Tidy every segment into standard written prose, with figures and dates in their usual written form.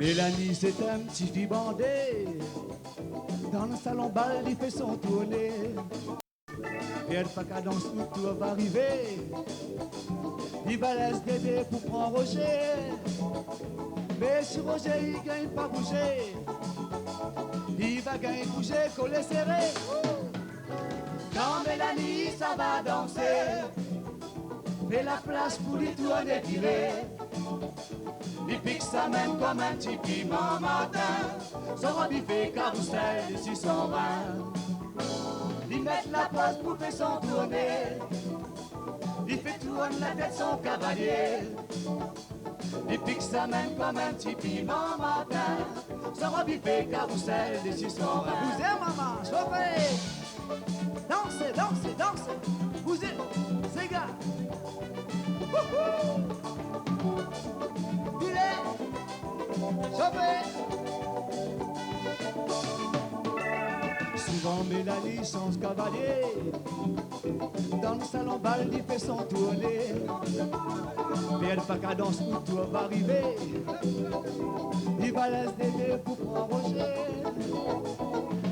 Mélanie, c'est un petit fille bandé. Dans le salon bal, il fait son tourné. Et elle pas qu'à danser où tout va arriver. Il va laisser Dédé pour prendre Roger. Mais si Roger, il gagne pas bouger. Il va gagner bouger, coller serré. Quand Mélanie, ça va danser. Fais la place pour lui tourner tirer. Il pique sa main comme un petit piment matin. Son robe il fait carrousel ici son vin. Il met la pose pour faire son tourner. Il fait tourner la tête son cavalier. Il pique sa main comme un petit piment matin. Son robe il fait carrousel ici son vin. Vous êtes maman, chauffez. Dansez, dansez, dansez. Vous êtes, ces gars. Chauffez. Souvent Mélanie sans ce cavalier. Dans le salon bal, il fait son tourner. Mais elle pas qu'à danser où tout va arriver. Il va laisser Dédé pour prendre Roger.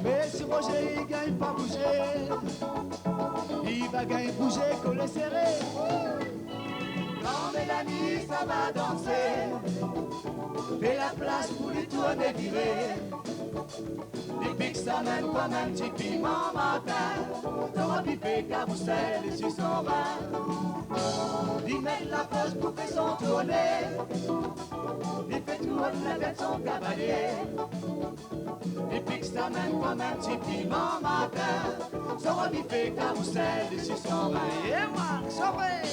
Mais si Roger il gagne pas bouger, il va gagner bouger, coller serré. Quand Mélanie ça va danser, fais la place pour lui tourner virer. Il pique sa main comme un petit piment matin. Son robe il fait carrousel et sur son vin. Il met la pose pour faire son tourner. Il fait tourner la tête son cavalier. Il pique sa main comme un petit piment matin. Son robe il fait carrousel et sur son vin. Et moi, chauffez.